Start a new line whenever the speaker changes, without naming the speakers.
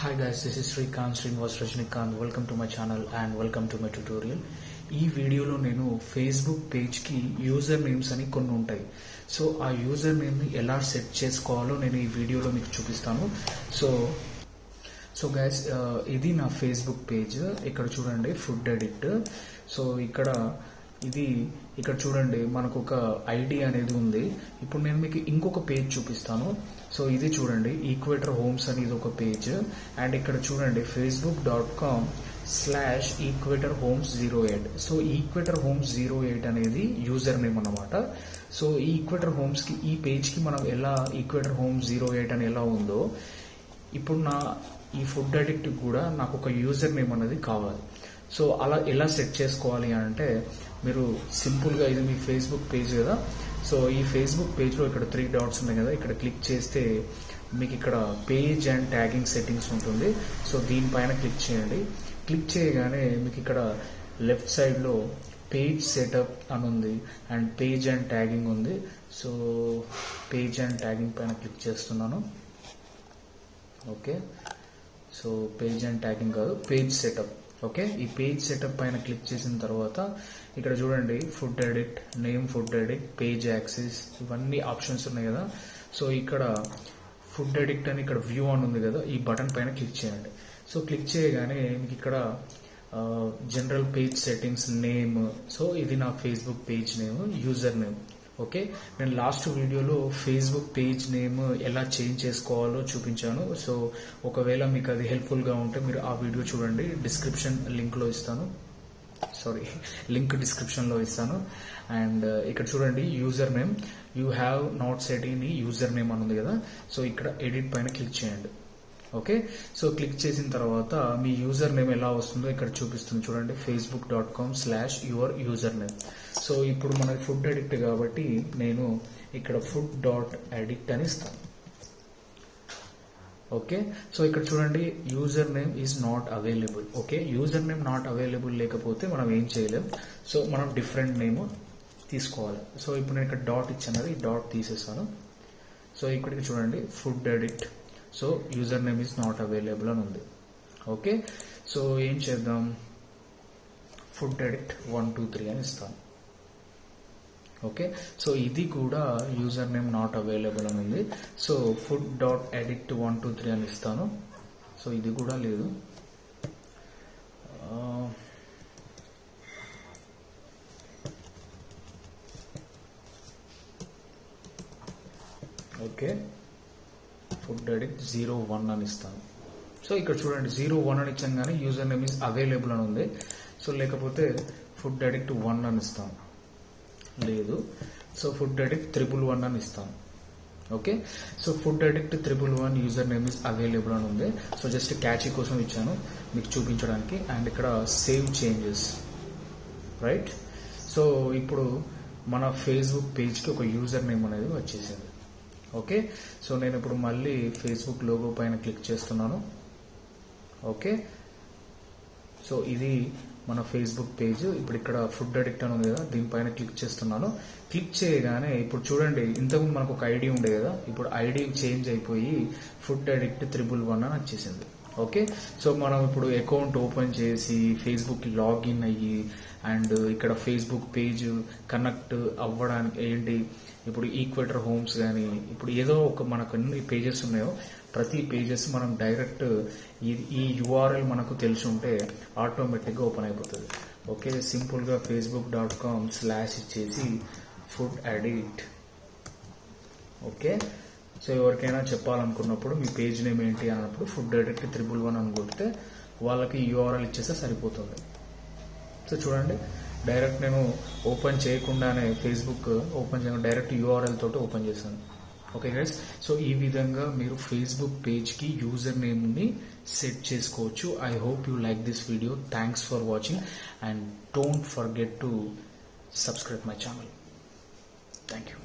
Hi guys, this is Srinivas Rajnikant. Welcome to my channel and welcome to my tutorial. ఈ వీడియోలో నేను Facebook పేజ్కి user names అని కొన్ని ఉంటాయి. సో ఆ యూజర్ నేమ్ని ఎలా సెట్ చేసుకోవాలో నేను ఈ వీడియోలో మీకు చూపిస్తాను. సో గైస్, ఇది నా ఫేస్బుక్ పేజ్. ఇక్కడ చూడండి, ఫుడ్ ఎడిక్ట్. సో ఇక్కడ చూడండి, మనకు ఒక ఐడి అనేది ఉంది. ఇప్పుడు నేను మీకు ఇంకొక పేజ్ చూపిస్తాను. సో ఇది చూడండి, ఈక్వేటర్ హోమ్స్ అనేది ఒక పేజ్. అండ్ ఇక్కడ చూడండి, facebook.com/equatorhomes08. సో ఈక్వేటర్ హోమ్స్ 08 అనేది యూజర్ నేమ్ అన్నమాట. సో ఈ ఈక్వేటర్ హోమ్స్ కి, ఈ పేజ్ కి మనం ఎలా ఈక్వేటర్ హోమ్స్ 08 అని ఎలా ఉందో, ఇప్పుడు ఈ ఫుడ్ అడిక్ట్ కూడా నాకు ఒక యూజర్ నేమ్ అనేది కావాలి. సో అలా ఎలా సెట్ చేసుకోవాలి అంటే, మీరు సింపుల్గా, ఇది మీ ఫేస్బుక్ పేజ్ కదా. సో ఈ ఫేస్బుక్ పేజ్లో ఇక్కడ 3 డాట్స్ ఉన్నాయి కదా, ఇక్కడ క్లిక్ చేస్తే మీకు ఇక్కడ పేజ్ అండ్ ట్యాగింగ్ సెట్టింగ్స్ ఉంటుంది. సో దీనిపైన క్లిక్ చేయండి. క్లిక్ చేయగానే మీకు ఇక్కడ లెఫ్ట్ సైడ్లో పేజ్ సెటప్ అని ఉంది అండ్ పేజ్ అండ్ ట్యాగింగ్ ఉంది. సో పేజ్ అండ్ ట్యాగింగ్ పైన క్లిక్ చేస్తున్నాను. Okay, so page and tagging కాదు, పేజ్ సెటప్. ఓకే, ఈ పేజ్ సెటప్ పైన క్లిక్ చేసిన తర్వాత ఇక్కడ చూడండి, food addict, name food addict, page access, ఇవన్నీ ఆప్షన్స్ ఉన్నాయి కదా. సో ఇక్కడ ఫుడ్ ఎడిక్ట్ అని ఇక్కడ వ్యూ అని ఉంది కదా, ఈ బటన్ పైన క్లిక్ చేయండి. సో క్లిక్ చేయగానే మీకు ఇక్కడ general page settings, name. So ఇది నా Facebook page name, user name. Okay, నేను లాస్ట్ వీడియోలో ఫేస్బుక్ పేజ్ నేమ్ ఎలా చేంజ్ చేసుకోవాలో చూపించాను. సో ఒకవేళ మీకు అది హెల్ప్ఫుల్గా ఉంటే మీరు ఆ వీడియో చూడండి. లింక్ డిస్క్రిప్షన్లో ఇస్తాను. అండ్ ఇక్కడ చూడండి, user name, you have not set in user name అని ఉంది కదా. సో ఇక్కడ ఎడిట్ పైన క్లిక్ చేయండి. ఓకే, సో క్లిక్ చేసిన తర్వాత మీ యూజర్ నేమ్ ఎలా వస్తుందో ఇక్కడ చూపిస్తుంది చూడండి, facebook.com/your-username. సో ఇప్పుడు మనకి ఫుడ్ అడిక్ట్ కాబట్టి నేను ఇక్కడ food.addict అని ఇస్తాను. ఓకే, సో ఇక్కడ చూడండి, user name is not available. Okay, user name not available లేకపోతే మనం ఏం చేయలేం. సో మనం డిఫరెంట్ నేమ్ తీసుకోవాలి. సో ఇప్పుడు నేను ఇక్కడ డాట్ ఇచ్చాను కదా, ఈ డాట్ తీసేసాను. సో ఇక్కడికి చూడండి, food addict. So user name is not available అని ఉంది. ఓకే, సో ఏం చేద్దాం, ఫుడ్ అడిక్ట్ 123 అని ఇస్తాను. ఓకే, సో ఇది కూడా యూజర్ నేమ్ నాట్ అవైలబుల్ అని ఉంది. సో food.addict123 అని ఇస్తాను. సో ఇది కూడా లేదు. ఓకే, ఫుడ్ అడిక్ట్ 01 అని ఇస్తాను. సో ఇక్కడ చూడండి, 01 అని ఇచ్చాను కానీ యూజర్ నేమ్ ఈజ్ అవైలబుల్ అని ఉంది. సో లేకపోతే ఫుడ్ అడిక్ట్ 1 అని ఇస్తాను, లేదు. సో ఫుడ్ అడిక్ట్ 111 అని ఇస్తాను. Okay, so food addict 111 user name is available అని ఉంది. సో జస్ట్ క్యాచీ కోసం ఇచ్చాను మీకు చూపించడానికి. అండ్ ఇక్కడ సేవ్ చేంజెస్, రైట్. సో ఇప్పుడు మన ఫేస్బుక్ పేజ్కి ఒక యూజర్ నేమ్ అనేది వచ్చేసింది. ఓకే, సో నేను ఇప్పుడు మళ్ళీ ఫేస్బుక్ లోగో పైన క్లిక్ చేస్తున్నాను. ఓకే, సో ఇది మన ఫేస్బుక్ పేజ్. ఇప్పుడు ఇక్కడ ఫుడ్ అడిక్ట్ అని ఉంది కదా, దీనిపైన క్లిక్ చేస్తున్నాను. క్లిక్ చేయగానే ఇప్పుడు చూడండి, ఇంతకుముందు మనకు ఒక ఐడి ఉండే కదా, ఇప్పుడు ఐడి చేంజ్ అయిపోయి ఫుడ్ అడిక్ట్ 111 అని వచ్చేసింది. ఓకే, సో మనం ఇప్పుడు అకౌంట్ ఓపెన్ చేసి ఫేస్బుక్ లాగిన్ అయ్యి అండ్ ఇక్కడ ఫేస్బుక్ పేజ్ కనెక్ట్ అవ్వడానికి ఏంటి, ఇప్పుడు ఈక్వేటర్ హోమ్స్ కానీ, ఇప్పుడు ఏదో ఒక మనకు ఎన్ని పేజెస్ ఉన్నాయో ప్రతి పేజెస్ మనం డైరెక్ట్ ఈ యూఆర్ఎల్ మనకు తెలిసి ఉంటే ఆటోమేటిక్గా ఓపెన్ అయిపోతుంది. ఓకే, సింపుల్గా facebook.com/ ఇచ్చేసి ఫుడ్ అడిక్ట్. ఓకే, సో ఎవరికైనా చెప్పాలనుకున్నప్పుడు మీ పేజ్ నేమ్ ఏంటి అన్నప్పుడు ఫుడ్ అడిక్ట్ 111 అని కొడితే వాళ్ళకి యూఆర్ఎల్ ఇచ్చేస్తే సరిపోతుంది. సో చూడండి, డైరెక్ట్ నేను ఓపెన్ చేయకుండానే ఫేస్బుక్ ఓపెన్ చేయకుండా డైరెక్ట్ యూఆర్ఎల్ తోటి ఓపెన్ చేశాను. ఓకే గైస్, సో ఈ విధంగా మీరు ఫేస్బుక్ పేజ్కి యూజర్ నేమ్ని సెట్ చేసుకోవచ్చు. I hope you like this video. Thanks for watching and don't forget to subscribe my channel. Thank you.